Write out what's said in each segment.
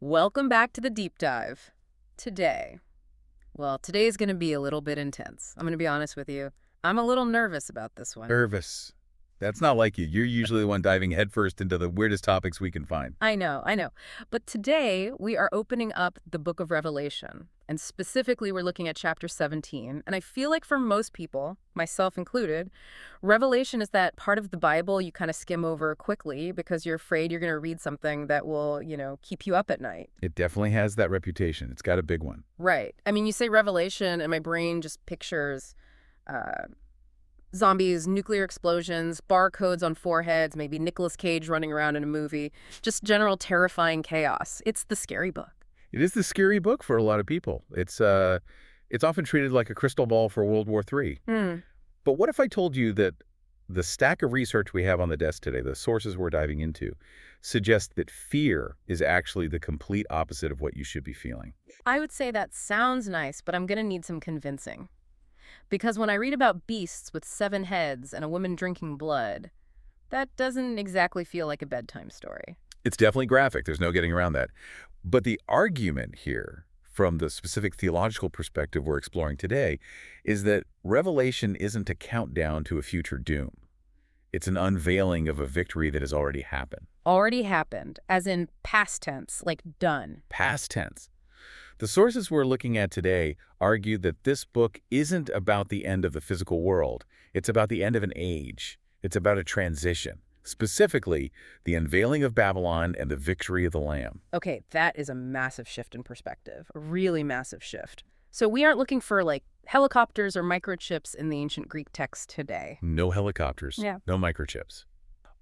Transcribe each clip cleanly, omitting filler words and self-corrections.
Welcome back to the deep dive. Today's going to be a little bit intense. I'm going to be honest with you. I'm a little nervous about this one. Nervous. That's not like you. You're usually the one diving headfirst into the weirdest topics we can find. I know. But today we are opening up the book of Revelation. And specifically, we're looking at chapter 17. And I feel like for most people, myself included, Revelation is that part of the Bible you kind of skim over quickly because you're afraid you're going to read something that will, keep you up at night. It definitely has that reputation. It's got a big one. Right. I mean, you say Revelation, and my brain just pictures zombies, nuclear explosions, barcodes on foreheads, maybe Nicolas Cage running around in a movie, just general terrifying chaos. It's the scary book. It is the scary book for a lot of people. It's often treated like a crystal ball for World War III. But what if I told you that the stack of research we have on the desk today, the sources we're diving into, suggest that fear is actually the complete opposite of what you should be feeling? I would say that sounds nice, but I'm going to need some convincing. Because when I read about beasts with 7 heads and a woman drinking blood, that doesn't exactly feel like a bedtime story. It's definitely graphic. There's no getting around that. But the argument here, from the specific theological perspective we're exploring today, is that Revelation isn't a countdown to a future doom. It's an unveiling of a victory that has already happened. Already happened, as in past tense, like done. Past tense. The sources we're looking at today argue that this book isn't about the end of the physical world. It's about the end of an age. It's about a transition. Specifically, the unveiling of Babylon and the victory of the Lamb. Okay, that is a massive shift in perspective, a really massive shift. So we aren't looking for, helicopters or microchips in the ancient Greek text today. No helicopters, no microchips.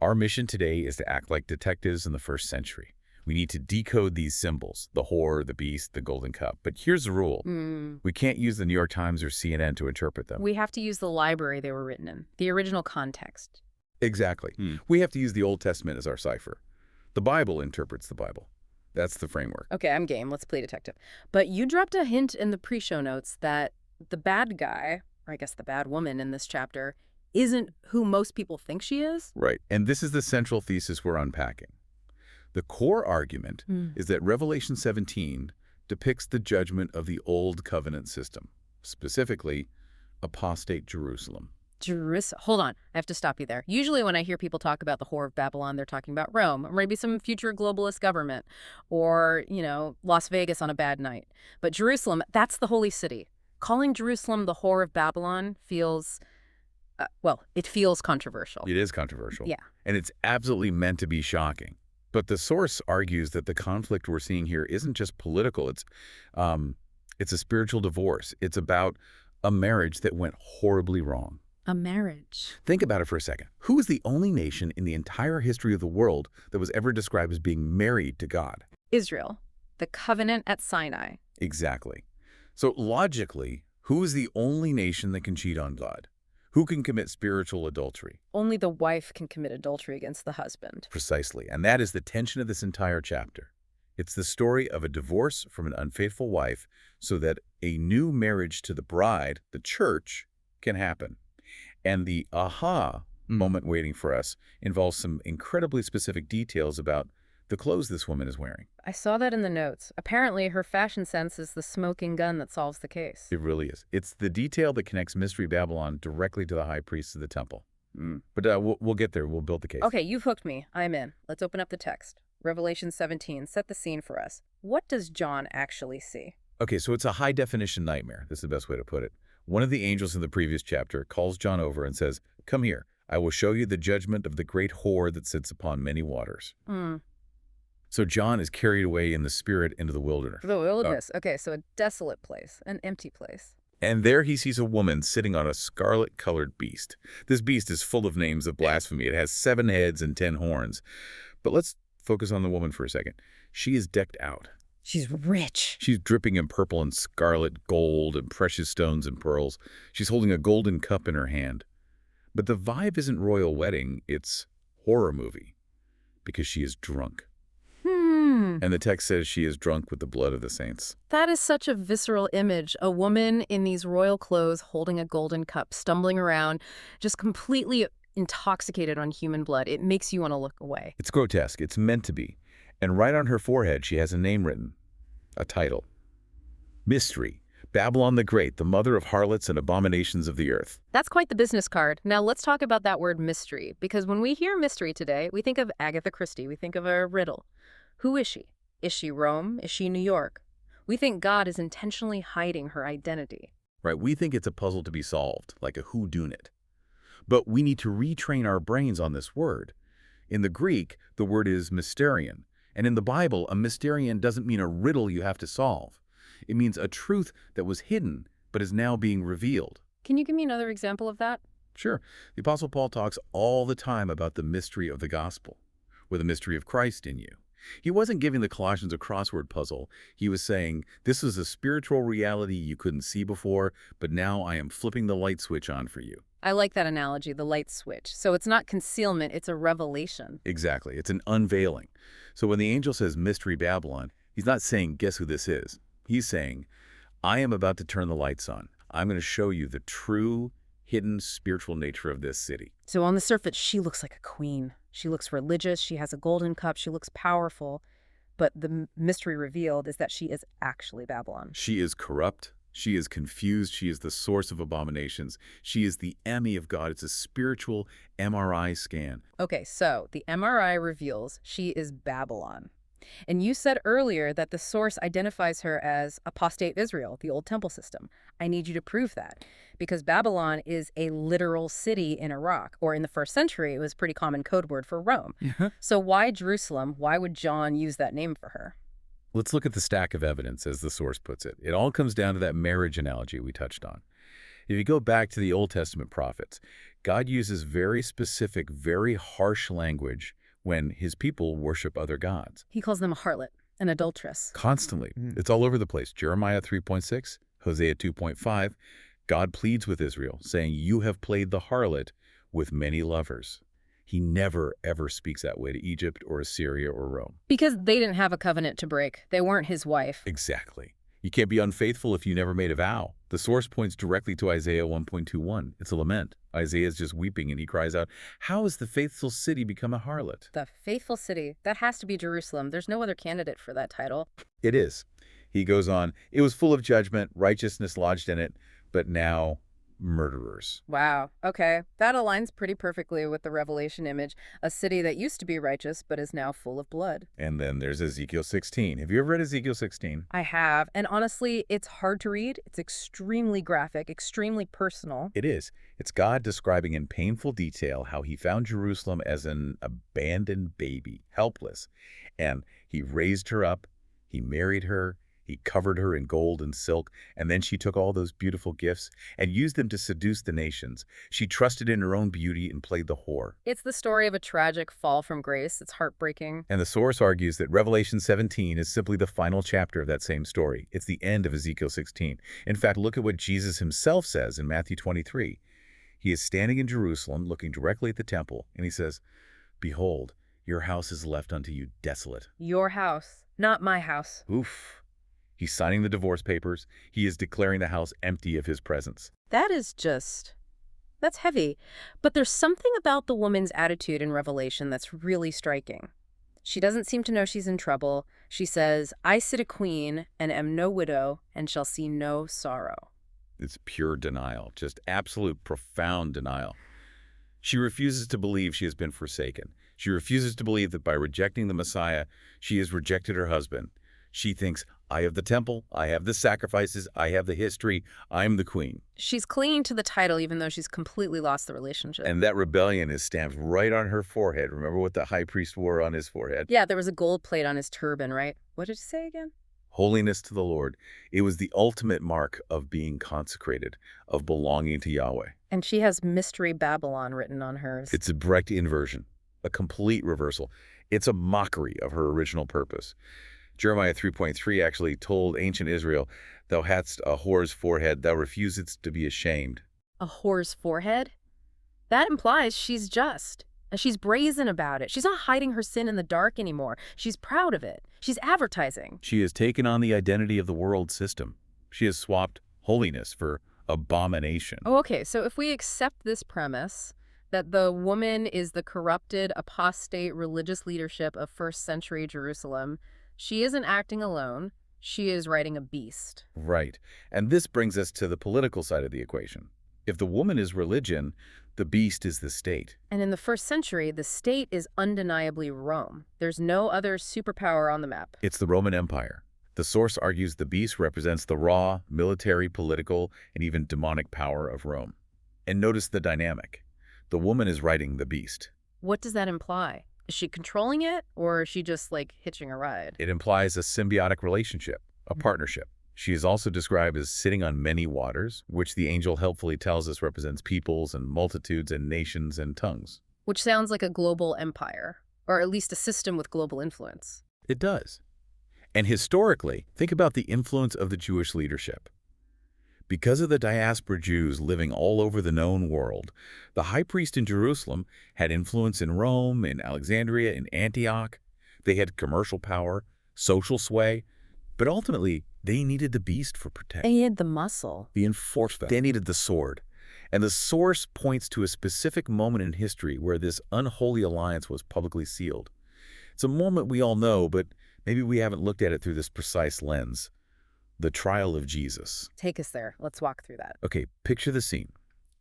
Our mission today is to act like detectives in the first century. We need to decode these symbols, the whore, the beast, the golden cup. But here's the rule. We can't use the New York Times or CNN to interpret them. We have to use the library they were written in, the original context. Exactly. We have to use the Old Testament as our cipher. The Bible interprets the Bible. That's the framework. Okay, I'm game. Let's play detective. But you dropped a hint in the pre-show notes that the bad guy, or I guess the bad woman in this chapter, isn't who most people think she is? Right. And this is the central thesis we're unpacking. The core argument is that Revelation 17 depicts the judgment of the Old Covenant system, specifically apostate Jerusalem. Hold on. I have to stop you there. Usually when I hear people talk about the Whore of Babylon, they're talking about Rome, or maybe some future globalist government, or, Las Vegas on a bad night. But Jerusalem, that's the holy city. Calling Jerusalem the Whore of Babylon feels, it feels controversial. It is controversial. Yeah. And it's absolutely meant to be shocking. But the source argues that the conflict we're seeing here isn't just political. It's a spiritual divorce. It's about a marriage that went horribly wrong. A marriage. Think about it for a second. Who is the only nation in the entire history of the world that was ever described as being married to God? Israel. The covenant at Sinai. Exactly. So logically, who is the only nation that can cheat on God? Who can commit spiritual adultery? Only the wife can commit adultery against the husband. Precisely. And that is the tension of this entire chapter. It's the story of a divorce from an unfaithful wife so that a new marriage to the bride, the church, can happen. And the aha moment waiting for us involves some incredibly specific details about the clothes this woman is wearing. I saw that in the notes. Apparently, her fashion sense is the smoking gun that solves the case. It really is. It's the detail that connects Mystery Babylon directly to the high priest of the temple. But we'll get there. We'll build the case. Okay, you've hooked me. I'm in. Let's open up the text. Revelation 17. Set the scene for us. What does John actually see? Okay, so it's a high-definition nightmare. This is the best way to put it. One of the angels in the previous chapter calls John over and says, "Come here. I will show you the judgment of the great whore that sits upon many waters." So John is carried away in the spirit into the wilderness. The wilderness. Okay, so a desolate place, an empty place. And there he sees a woman sitting on a scarlet-colored beast. This beast is full of names of blasphemy. It has 7 heads and 10 horns. But let's focus on the woman for a second. She is decked out. She's rich. She's dripping in purple and scarlet, gold, and precious stones and pearls. She's holding a golden cup in her hand. But the vibe isn't royal wedding, it's horror movie. Because she is drunk. And the text says she is drunk with the blood of the saints. That is such a visceral image. A woman in these royal clothes holding a golden cup, stumbling around, just completely intoxicated on human blood. It makes you want to look away. It's grotesque. It's meant to be. And right on her forehead, she has a name written, a title. Mystery, Babylon the Great, the mother of harlots and abominations of the earth. That's quite the business card. Now let's talk about that word mystery, because when we hear mystery today, we think of Agatha Christie, we think of a riddle. Who is she? Is she Rome? Is she New York? We think God is intentionally hiding her identity. Right? We think it's a puzzle to be solved, like a whodunit. But we need to retrain our brains on this word. In the Greek, the word is mysterion. And in the Bible, a mysterion doesn't mean a riddle you have to solve. It means a truth that was hidden, but is now being revealed. Can you give me another example of that? Sure. The Apostle Paul talks all the time about the mystery of the gospel, or the mystery of Christ in you. He wasn't giving the Colossians a crossword puzzle. He was saying, this is a spiritual reality you couldn't see before, but now I am flipping the light switch on for you. I like that analogy, the light switch. So it's not concealment, it's a revelation. Exactly. It's an unveiling. So when the angel says Mystery Babylon, he's not saying, guess who this is? He's saying, I am about to turn the lights on. I'm going to show you the true, hidden spiritual nature of this city. So on the surface, she looks like a queen. She looks religious, she has a golden cup, she looks powerful. But the mystery revealed is that she is actually Babylon. She is corrupt. She is confused. She is the source of abominations. She is the enemy of God. It's a spiritual MRI scan. Okay, so the MRI reveals she is Babylon. And you said earlier that the source identifies her as apostate Israel, the old temple system. I need you to prove that, because Babylon is a literal city in Iraq, or in the first century, it was a pretty common code word for Rome. Yeah. So why Jerusalem? Why would John use that name for her? Let's look at the stack of evidence, as the source puts it. It all comes down to that marriage analogy we touched on. If you go back to the Old Testament prophets, God uses very specific, very harsh language when his people worship other gods. He calls them a harlot, an adulteress. Constantly. It's all over the place. Jeremiah 3.6, Hosea 2.5, God pleads with Israel, saying, you have played the harlot with many lovers. He never, ever speaks that way to Egypt or Assyria or Rome. Because they didn't have a covenant to break. They weren't his wife. Exactly. You can't be unfaithful if you never made a vow. The source points directly to Isaiah 1.21. It's a lament. Isaiah is just weeping, and he cries out, how has the faithful city become a harlot? The faithful city. That has to be Jerusalem. There's no other candidate for that title. It is. He goes on, it was full of judgment, righteousness lodged in it, but now murderers. Wow. Okay. That aligns pretty perfectly with the Revelation image, a city that used to be righteous but is now full of blood. And then there's Ezekiel 16. Have you ever read Ezekiel 16? I have. And honestly, it's hard to read. It's extremely graphic, extremely personal. It is. It's God describing in painful detail how he found Jerusalem as an abandoned baby, helpless. And he raised her up, he married her, he covered her in gold and silk, and then she took all those beautiful gifts and used them to seduce the nations. She trusted in her own beauty and played the whore. It's the story of a tragic fall from grace. It's heartbreaking. And the source argues that Revelation 17 is simply the final chapter of that same story. It's the end of Ezekiel 16. In fact, look at what Jesus himself says in Matthew 23. He is standing in Jerusalem, looking directly at the temple, and he says, behold, your house is left unto you desolate. Your house, not my house. Oof. He's signing the divorce papers. He is declaring the house empty of his presence. That's heavy. But there's something about the woman's attitude in Revelation that's really striking. She doesn't seem to know she's in trouble. She says, I sit a queen and am no widow and shall see no sorrow. It's pure denial, just absolute profound denial. She refuses to believe she has been forsaken. She refuses to believe that by rejecting the Messiah, she has rejected her husband. She thinks, I have the temple, I have the sacrifices, I have the history, I'm the queen. She's clinging to the title even though she's completely lost the relationship. And that rebellion is stamped right on her forehead. Remember what the high priest wore on his forehead? Yeah, there was a gold plate on his turban, right? What did you say again? Holiness to the Lord. It was the ultimate mark of being consecrated, of belonging to Yahweh. And she has Mystery Babylon written on hers. It's a Brecht inversion, a complete reversal. It's a mockery of her original purpose. Jeremiah 3.3 actually told ancient Israel, thou hadst a whore's forehead, thou refusest to be ashamed. A whore's forehead? That implies she's just. And she's brazen about it. She's not hiding her sin in the dark anymore. She's proud of it. She's advertising. She has taken on the identity of the world system. She has swapped holiness for abomination. Oh, okay. So if we accept this premise, That the woman is the corrupted, apostate religious leadership of first century Jerusalem. She isn't acting alone. She is riding a beast. Right. And this brings us to the political side of the equation. If the woman is religion, the beast is the state. And in the first century, the state is undeniably Rome. There's no other superpower on the map. It's the Roman Empire. The source argues the beast represents the raw, military, political, and even demonic power of Rome. And notice the dynamic. The woman is riding the beast. What does that imply? Is she controlling it, or is she just, like, hitching a ride? It implies a symbiotic relationship, a partnership. She is also described as sitting on many waters, which the angel helpfully tells us represents peoples and multitudes and nations and tongues. Which sounds like a global empire, or at least a system with global influence. It does. And historically, think about the influence of the Jewish leadership. Because of the diaspora Jews living all over the known world, the high priest in Jerusalem had influence in Rome, in Alexandria, in Antioch. They had commercial power, social sway, but ultimately, they needed the beast for protection. They had the muscle. The enforcement. They needed the sword. And the source points to a specific moment in history where this unholy alliance was publicly sealed. It's a moment we all know, but maybe we haven't looked at it through this precise lens. The trial of Jesus. Take us there. Let's walk through that. Okay, picture the scene.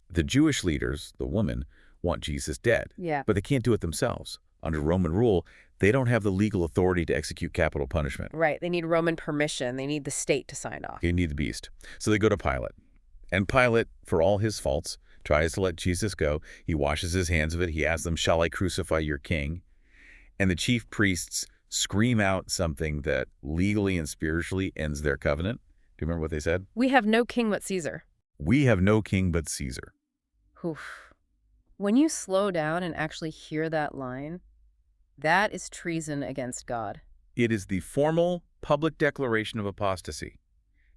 The Jewish leaders, the woman, want Jesus dead. Yeah. But they can't do it themselves. Under Roman rule, they don't have the legal authority to execute capital punishment. Right. They need Roman permission. They need the state to sign off. They need the beast. So they go to Pilate. And Pilate, for all his faults, tries to let Jesus go. He washes his hands of it. He asks them, "Shall I crucify your king?" And the chief priests scream out something that legally and spiritually ends their covenant. Do you remember what they said? We have no king but Caesar. We have no king but Caesar. Oof. When you slow down and actually hear that line, that is treason against God. It is the formal public declaration of apostasy.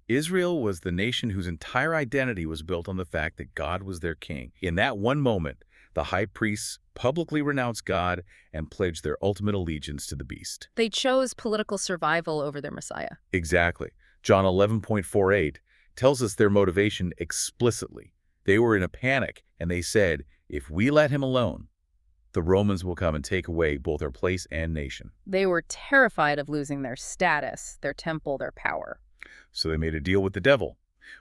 Israel was the nation whose entire identity was built on the fact that God was their king. In that one moment, the high priests publicly renounced God and pledged their ultimate allegiance to the beast. They chose political survival over their Messiah. Exactly. John 11:48 tells us their motivation explicitly. They were in a panic, and they said, "If we let him alone, the Romans will come and take away both our place and nation." They were terrified of losing their status, their temple, their power. So they made a deal with the devil.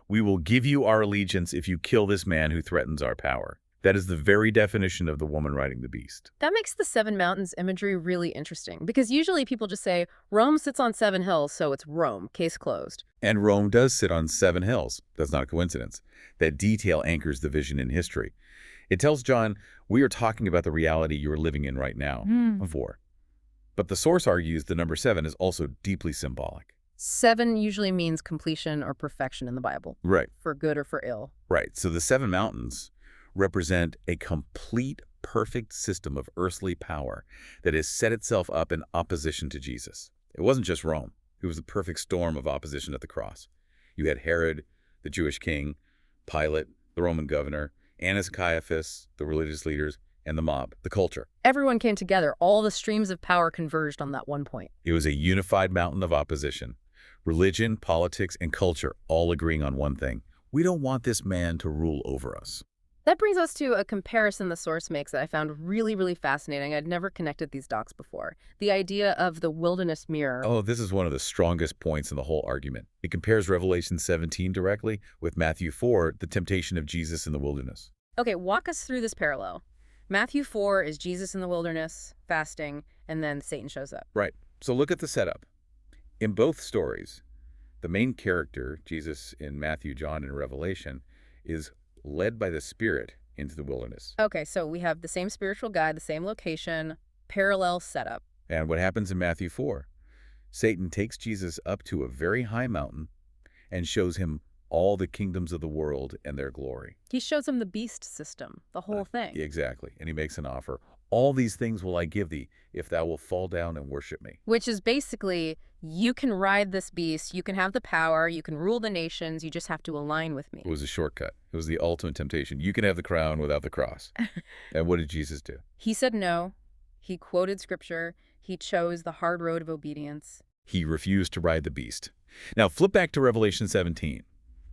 "We will give you our allegiance if you kill this man who threatens our power." That is the very definition of the woman riding the beast. That makes the Seven Mountains imagery really interesting, because usually people just say, Rome sits on 7 hills, so it's Rome, case closed. And Rome does sit on 7 hills. That's not a coincidence. That detail anchors the vision in history. It tells John, we are talking about the reality you're living in right now, of war. But the source argues the number 7 is also deeply symbolic. 7 usually means completion or perfection in the Bible. Right. For good or for ill. Right. So the 7 mountains represent a complete, perfect system of earthly power that has set itself up in opposition to Jesus. It wasn't just Rome. It was the perfect storm of opposition at the cross. You had Herod, the Jewish king, Pilate, the Roman governor, Annas and Caiaphas, the religious leaders, and the mob, the culture. Everyone came together. All the streams of power converged on that one point. It was a unified mountain of opposition. Religion, politics, and culture all agreeing on one thing. We don't want this man to rule over us. That brings us to a comparison the source makes that I found really, really fascinating. I'd never connected these dots before. The idea of the wilderness mirror. Oh, this is one of the strongest points in the whole argument. It compares Revelation 17 directly with Matthew 4, the temptation of Jesus in the wilderness. Okay, walk us through this parallel. Matthew 4 is Jesus in the wilderness, fasting, and then Satan shows up. Right. So look at the setup. In both stories, the main character, Jesus in Matthew, John, and Revelation, is led by the Spirit into the wilderness. Okay, so we have the same spiritual guide, the same location, parallel setup. And what happens in Matthew 4? Satan takes Jesus up to a very high mountain and shows him all the kingdoms of the world and their glory. He shows him the beast system, the whole thing. Exactly. And he makes an offer. All these things will I give thee if thou wilt fall down and worship me. Which is basically, you can ride this beast, you can have the power, you can rule the nations, you just have to align with me. It was a shortcut. It was the ultimate temptation. You can have the crown without the cross. And what did Jesus do? He said no. He quoted scripture. He chose the hard road of obedience. He refused to ride the beast. Now flip back to Revelation 17.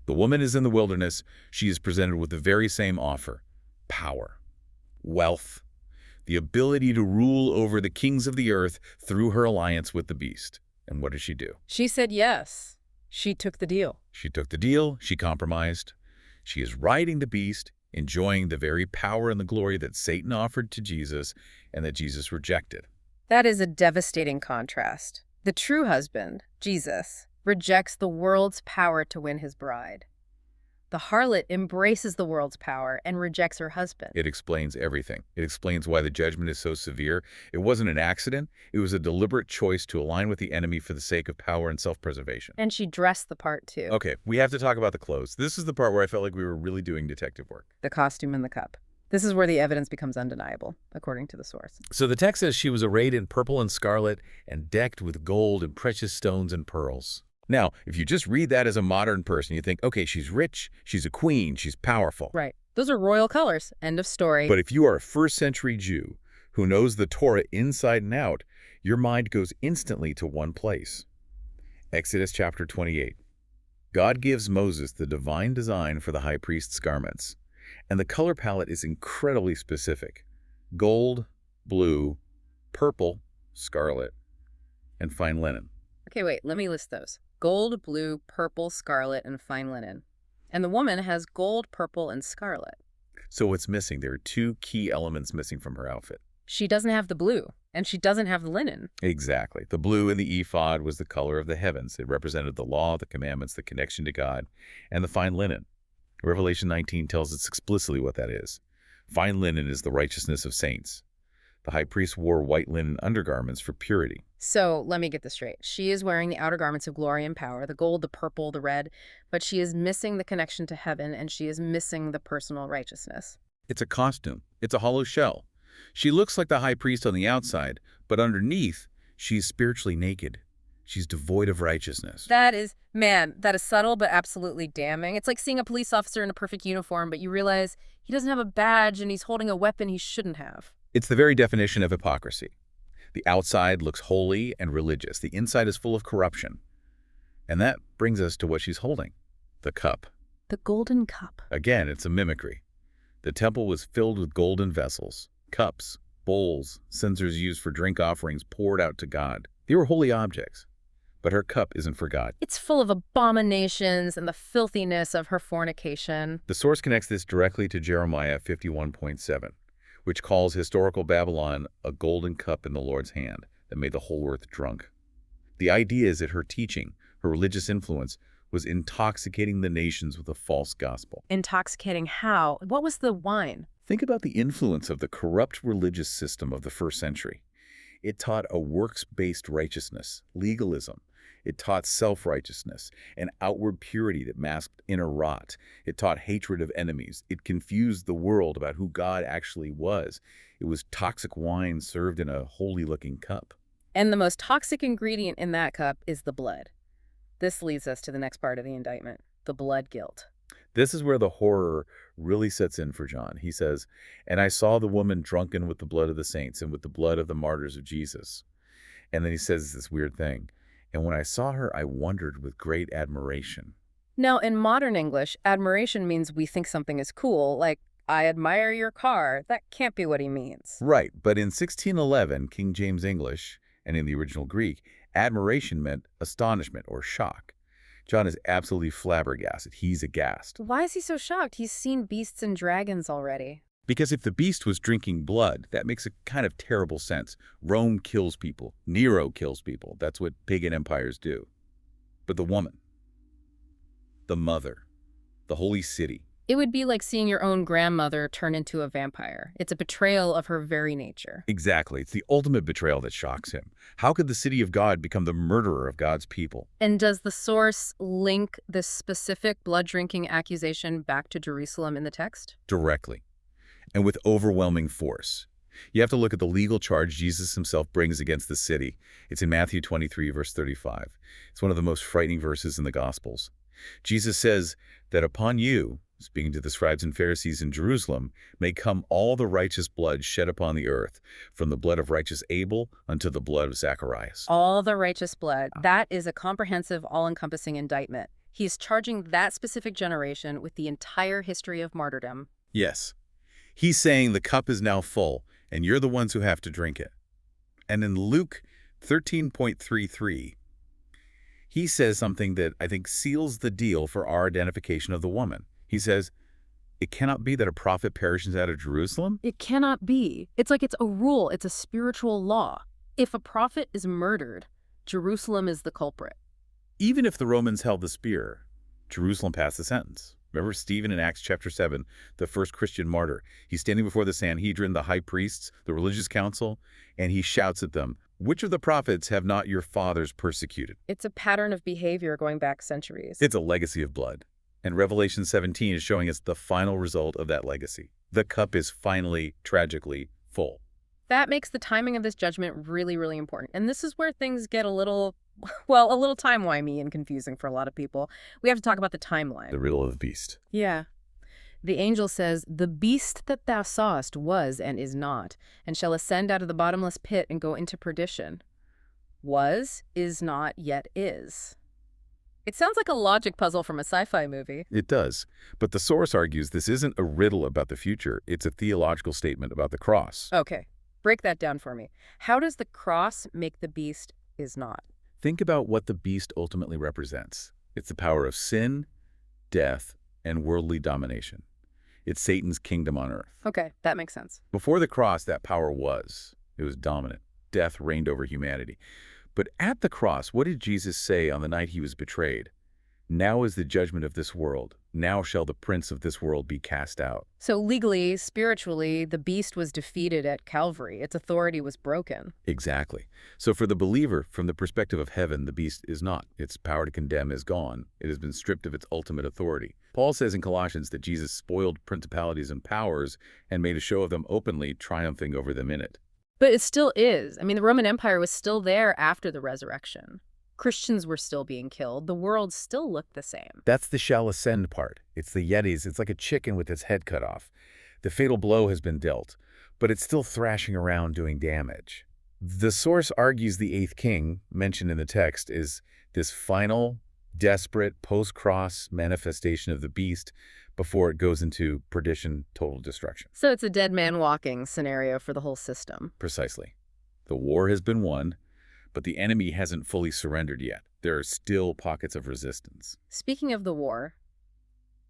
The woman is in the wilderness. She is presented with the very same offer, power. Wealth. The ability to rule over the kings of the earth through her alliance with the beast. And what did she do? She said yes. She took the deal. She took the deal. She compromised. She is riding the beast, enjoying the very power and the glory that Satan offered to Jesus and that Jesus rejected. That is a devastating contrast. The true husband, Jesus, rejects the world's power to win his bride. The harlot embraces the world's power and rejects her husband. It explains everything. It explains why the judgment is so severe. It wasn't an accident. It was a deliberate choice to align with the enemy for the sake of power and self-preservation. And she dressed the part, too. Okay, we have to talk about the clothes. This is the part where I felt like we were really doing detective work. The costume and the cup. This is where the evidence becomes undeniable, according to the source. So the text says she was arrayed in purple and scarlet and decked with gold and precious stones and pearls. Now, if you just read that as a modern person, you think, okay, she's rich, she's a queen, she's powerful. Right. Those are royal colors. End of story. But if you are a first-century Jew who knows the Torah inside and out, your mind goes instantly to one place. Exodus chapter 28. God gives Moses the divine design for the high priest's garments, and the color palette is incredibly specific. Gold, blue, purple, scarlet, and fine linen. Okay, wait, let me list those. Gold, blue, purple, scarlet, and fine linen. And the woman has gold, purple, and scarlet. So what's missing? There are two key elements missing from her outfit. She doesn't have the blue, and she doesn't have the linen. Exactly. The blue in the ephod was the color of the heavens. It represented the law, the commandments, the connection to God, and the fine linen. Revelation 19 tells us explicitly what that is. Fine linen is the righteousness of saints. The high priest wore white linen undergarments for purity. So let me get this straight. She is wearing the outer garments of glory and power, the gold, the purple, the red, but she is missing the connection to heaven, and she is missing the personal righteousness. It's a costume. It's a hollow shell. She looks like the high priest on the outside, but underneath, she's spiritually naked. She's devoid of righteousness. That is subtle but absolutely damning. It's like seeing a police officer in a perfect uniform, but you realize he doesn't have a badge and he's holding a weapon he shouldn't have. It's the very definition of hypocrisy. The outside looks holy and religious. The inside is full of corruption. And that brings us to what she's holding, the cup. The golden cup. Again, it's a mimicry. The temple was filled with golden vessels, cups, bowls, censers used for drink offerings poured out to God. They were holy objects. But her cup isn't for God. It's full of abominations and the filthiness of her fornication. The source connects this directly to Jeremiah 51.7, which calls historical Babylon a golden cup in the Lord's hand that made the whole earth drunk. The idea is that her teaching, her religious influence, was intoxicating the nations with a false gospel. Intoxicating how? What was the wine? Think about the influence of the corrupt religious system of the first century. It taught a works-based righteousness, legalism. It taught self-righteousness, an outward purity that masked inner rot. It taught hatred of enemies. It confused the world about who God actually was. It was toxic wine served in a holy-looking cup. And the most toxic ingredient in that cup is the blood. This leads us to the next part of the indictment, the blood guilt. This is where the horror really sets in for John. He says, "And I saw the woman drunken with the blood of the saints and with the blood of the martyrs of Jesus." And then he says this weird thing. "And when I saw her, I wondered with great admiration." Now, in modern English, admiration means we think something is cool, like, I admire your car. That can't be what he means. Right, but in 1611, King James English, and in the original Greek, admiration meant astonishment or shock. John is absolutely flabbergasted. He's aghast. Why is he so shocked? He's seen beasts and dragons already. Because if the beast was drinking blood, that makes a kind of terrible sense. Rome kills people. Nero kills people. That's what pagan empires do. But the woman, the mother, the holy city. It would be like seeing your own grandmother turn into a vampire. It's a betrayal of her very nature. Exactly. It's the ultimate betrayal that shocks him. How could the city of God become the murderer of God's people? And does the source link this specific blood-drinking accusation back to Jerusalem in the text? Directly. And with overwhelming force. You have to look at the legal charge Jesus himself brings against the city. It's in Matthew 23, verse 35. It's one of the most frightening verses in the Gospels. Jesus says that upon you, speaking to the scribes and Pharisees in Jerusalem, may come all the righteous blood shed upon the earth, from the blood of righteous Abel unto the blood of Zacharias. All the righteous blood. That is a comprehensive, all-encompassing indictment. He's charging that specific generation with the entire history of martyrdom. Yes. He's saying the cup is now full, and you're the ones who have to drink it. And in Luke 13.33, he says something that I think seals the deal for our identification of the woman. He says, "It cannot be that a prophet perishes out of Jerusalem." It cannot be. It's like it's a rule. It's a spiritual law. If a prophet is murdered, Jerusalem is the culprit. Even if the Romans held the spear, Jerusalem passed the sentence. Remember Stephen in Acts chapter 7, the first Christian martyr. He's standing before the Sanhedrin, the high priests, the religious council, and he shouts at them, "Which of the prophets have not your fathers persecuted?" It's a pattern of behavior going back centuries. It's a legacy of blood. And Revelation 17 is showing us the final result of that legacy. The cup is finally, tragically, full. That makes the timing of this judgment really, really important. And this is where things get a little, well, a little time-wimey and confusing for a lot of people. We have to talk about the timeline. The riddle of the beast. Yeah. The angel says, "The beast that thou sawest was and is not, and shall ascend out of the bottomless pit and go into perdition. Was, is not, yet is." It sounds like a logic puzzle from a sci-fi movie. It does. But the source argues this isn't a riddle about the future. It's a theological statement about the cross. Okay, break that down for me. How does the cross make the beast is not? Think about what the beast ultimately represents. It's the power of sin, death, and worldly domination. It's Satan's kingdom on earth. Okay, that makes sense. Before the cross, that power was. It was dominant. Death reigned over humanity. But at the cross, what did Jesus say on the night he was betrayed? "Now is the judgment of this world. Now shall the prince of this world be cast out." So legally, spiritually, the beast was defeated at Calvary. Its authority was broken. Exactly. So for the believer, from the perspective of heaven, the beast is not. Its power to condemn is gone. It has been stripped of its ultimate authority. Paul says in Colossians that Jesus spoiled principalities and powers and made a show of them openly, triumphing over them in it. But it still is. I mean, the Roman Empire was still there after the resurrection. Christians were still being killed. The world still looked the same. That's the shall ascend part. It's the Yetis. It's like a chicken with its head cut off. The fatal blow has been dealt, but it's still thrashing around doing damage. The source argues the eighth king, mentioned in the text, is this final, desperate, post-cross manifestation of the beast before it goes into perdition, total destruction. So it's a dead man walking scenario for the whole system. Precisely. The war has been won, but the enemy hasn't fully surrendered yet. There are still pockets of resistance. Speaking of the war,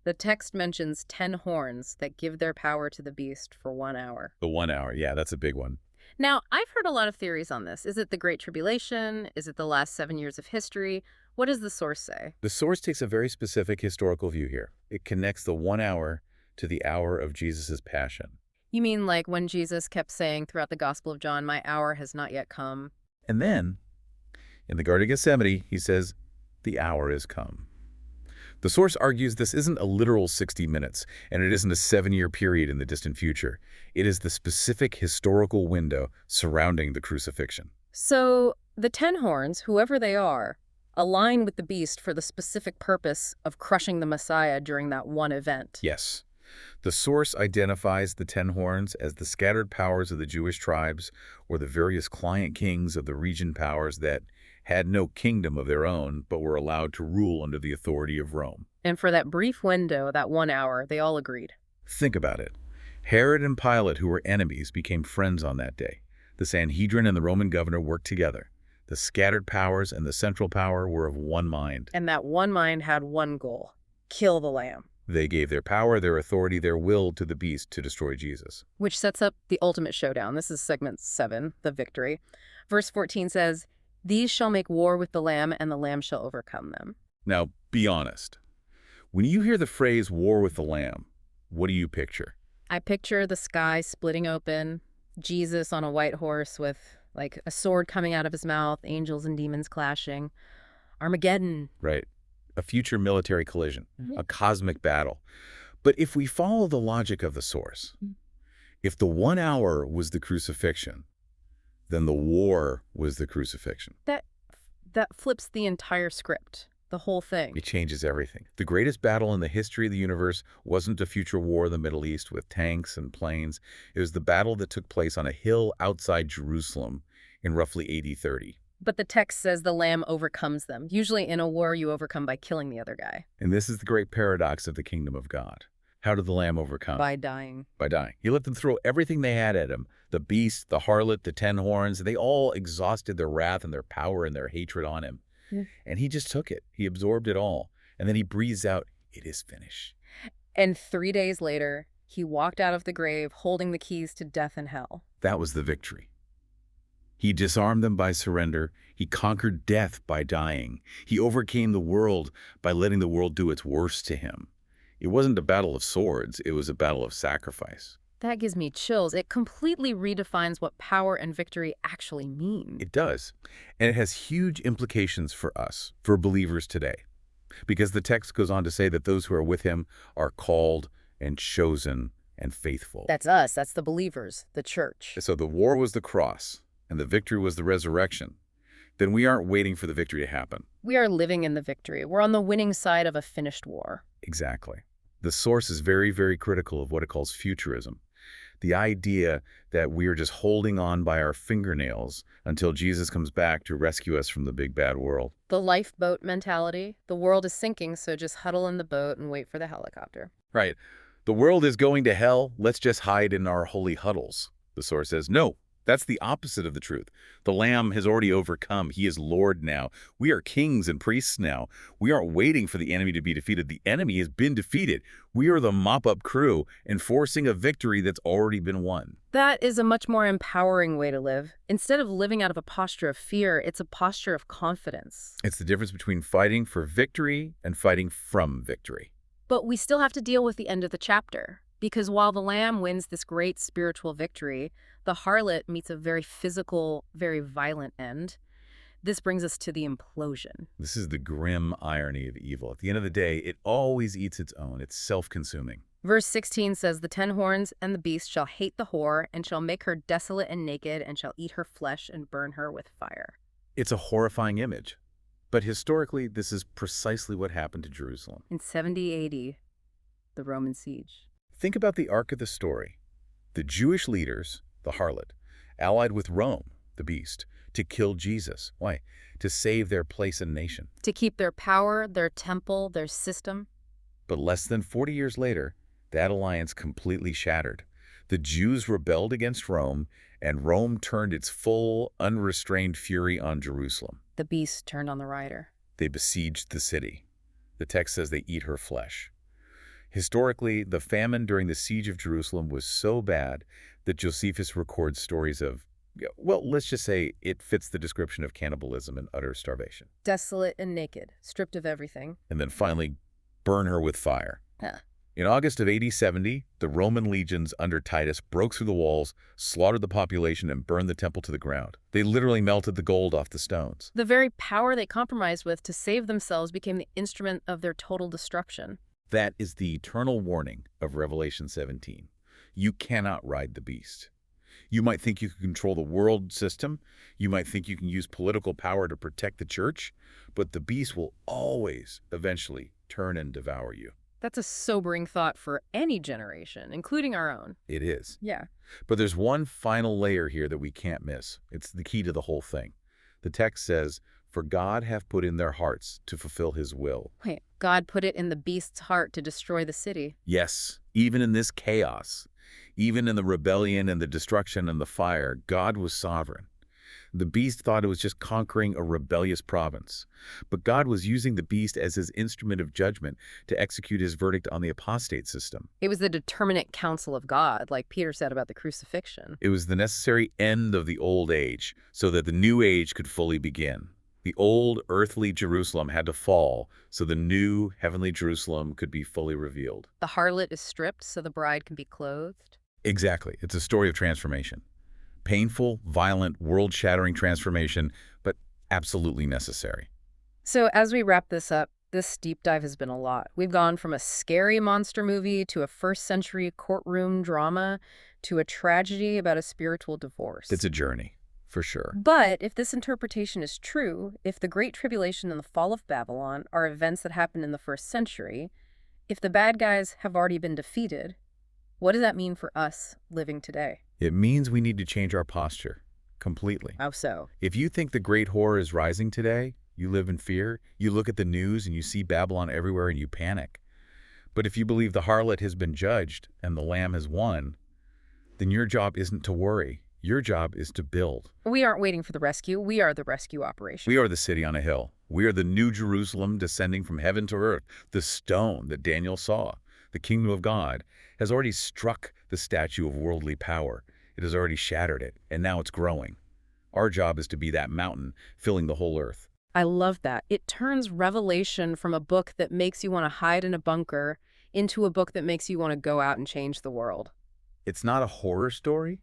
the text mentions 10 horns that give their power to the beast for 1 hour. The 1 hour, yeah, that's a big one. Now, I've heard a lot of theories on this. Is it the Great Tribulation? Is it the last 7 years of history? What does the source say? The source takes a very specific historical view here. It connects the 1 hour to the hour of Jesus' passion. You mean like when Jesus kept saying throughout the Gospel of John, "My hour has not yet come"? And then, in the Garden of Gethsemane, he says, "The hour is come." The source argues this isn't a literal 60 minutes, and it isn't a 7-year period in the distant future. It is the specific historical window surrounding the crucifixion. So the 10 horns, whoever they are, align with the beast for the specific purpose of crushing the Messiah during that one event. Yes. The source identifies the 10 horns as the scattered powers of the Jewish tribes or the various client kings of the region powers that had no kingdom of their own but were allowed to rule under the authority of Rome. And for that brief window, that 1 hour, they all agreed. Think about it. Herod and Pilate, who were enemies, became friends on that day. The Sanhedrin and the Roman governor worked together. The scattered powers and the central power were of one mind. And that one mind had one goal: kill the lamb. They gave their power, their authority, their will to the beast to destroy Jesus. Which sets up the ultimate showdown. This is segment 7, the victory. Verse 14 says, "These shall make war with the lamb, and the lamb shall overcome them." Now, be honest. When you hear the phrase war with the lamb, what do you picture? I picture the sky splitting open, Jesus on a white horse with like a sword coming out of his mouth, angels and demons clashing. Armageddon. Right. A future military collision, a cosmic battle. But if we follow the logic of the source, if the 1 hour was the crucifixion, then the war was the crucifixion. That flips the entire script, the whole thing. It changes everything. The greatest battle in the history of the universe wasn't a future war in the Middle East with tanks and planes. It was the battle that took place on a hill outside Jerusalem in roughly AD 30. But the text says the lamb overcomes them. Usually in a war, you overcome by killing the other guy. And this is the great paradox of the kingdom of God. How did the Lamb overcome? By dying. By dying. He let them throw everything they had at him. The beast, the harlot, the 10 horns, they all exhausted their wrath and their power and their hatred on him. Yeah. And he just took it. He absorbed it all. And then he breathes out, "It is finished." And 3 days later, he walked out of the grave holding the keys to death and hell. That was the victory. He disarmed them by surrender. He conquered death by dying. He overcame the world by letting the world do its worst to him. It wasn't a battle of swords. It was a battle of sacrifice. That gives me chills. It completely redefines what power and victory actually mean. It does. And it has huge implications for us, for believers today. Because the text goes on to say that those who are with him are called and chosen and faithful. That's us. That's the believers, the church. So the war was the cross, and the victory was the resurrection. Then we aren't waiting for the victory to happen. We are living in the victory. We're on the winning side of a finished war. Exactly. The source is very, very critical of what it calls futurism. The idea that we are just holding on by our fingernails until Jesus comes back to rescue us from the big bad world. The lifeboat mentality. The world is sinking, so just huddle in the boat and wait for the helicopter. Right. The world is going to hell. Let's just hide in our holy huddles. The source says, no, that's the opposite of the truth. The Lamb has already overcome. He is Lord now. We are kings and priests now. We aren't waiting for the enemy to be defeated. The enemy has been defeated. We are the mop-up crew enforcing a victory that's already been won. That is a much more empowering way to live. Instead of living out of a posture of fear, it's a posture of confidence. It's the difference between fighting for victory and fighting from victory. But we still have to deal with the end of the chapter. Because while the Lamb wins this great spiritual victory, the harlot meets a very physical, very violent end. This brings us to the implosion. This is the grim irony of evil. At the end of the day, it always eats its own. It's self-consuming. Verse 16 says, "The 10 horns and the beast shall hate the whore, and shall make her desolate and naked, and shall eat her flesh and burn her with fire." It's a horrifying image. But historically, this is precisely what happened to Jerusalem. In 70 AD, the Roman siege. Think about the arc of the story. The Jewish leaders, the harlot, allied with Rome, the beast, to kill Jesus. Why? To save their place and nation. To keep their power, their temple, their system. But less than 40 years later, that alliance completely shattered. The Jews rebelled against Rome, and Rome turned its full, unrestrained fury on Jerusalem. The beast turned on the rider. They besieged the city. The text says they eat her flesh. Historically, the famine during the siege of Jerusalem was so bad that Josephus records stories of, well, let's just say it fits the description of cannibalism and utter starvation. Desolate and naked, stripped of everything. And then finally, burn her with fire. Huh. In August of AD 70, the Roman legions under Titus broke through the walls, slaughtered the population, and burned the temple to the ground. They literally melted the gold off the stones. The very power they compromised with to save themselves became the instrument of their total destruction. That is the eternal warning of Revelation 17. You cannot ride the beast. You might think you can control the world system. You might think you can use political power to protect the church. But the beast will always, eventually, turn and devour you. That's a sobering thought for any generation, including our own. It is. Yeah. But there's one final layer here that we can't miss. It's the key to the whole thing. The text says, "For God hath put in their hearts to fulfill his will." Wait, God put it in the beast's heart to destroy the city. Yes, even in this chaos, even in the rebellion and the destruction and the fire, God was sovereign. The beast thought it was just conquering a rebellious province. But God was using the beast as his instrument of judgment to execute his verdict on the apostate system. It was the determinate counsel of God, like Peter said about the crucifixion. It was the necessary end of the old age so that the new age could fully begin. The old earthly Jerusalem had to fall so the new heavenly Jerusalem could be fully revealed. The harlot is stripped so the bride can be clothed. Exactly. It's a story of transformation. Painful, violent, world-shattering transformation, but absolutely necessary. So as we wrap this up, this deep dive has been a lot. We've gone from a scary monster movie to a first-century courtroom drama to a tragedy about a spiritual divorce. It's a journey, for sure. But if this interpretation is true, if the Great Tribulation and the fall of Babylon are events that happened in the first century, if the bad guys have already been defeated, what does that mean for us living today? It means we need to change our posture completely. How so? If you think the great horror is rising today, you live in fear, you look at the news and you see Babylon everywhere and you panic. But if you believe the harlot has been judged and the Lamb has won, then your job isn't to worry. Your job is to build. We aren't waiting for the rescue. We are the rescue We operation. are the city on a hill. We are the new Jerusalem descending from heaven to earth. The stone that Daniel saw, the kingdom of God, has already struck the statue of worldly power. It has already shattered it, and now it's growing. Our job is to be that mountain filling the whole earth. I love that. It turns Revelation from a book that makes you want to hide in a bunker into a book that makes you want to go out and change the world. It's not a horror story.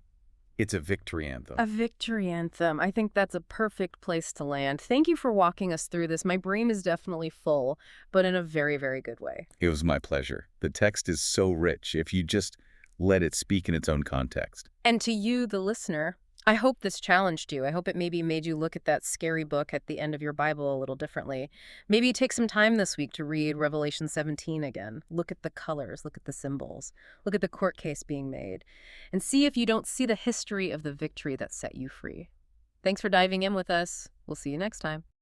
It's a victory anthem. A victory anthem. I think that's a perfect place to land. Thank you for walking us through this. My brain is definitely full, but in a very, very good way. It was my pleasure. The text is so rich if you just let it speak in its own context. And to you, the listener, I hope this challenged you. I hope it maybe made you look at that scary book at the end of your Bible a little differently. Maybe take some time this week to read Revelation 17 again. Look at the colors, look at the symbols, look at the court case being made, and see if you don't see the history of the victory that set you free. Thanks for diving in with us. We'll see you next time.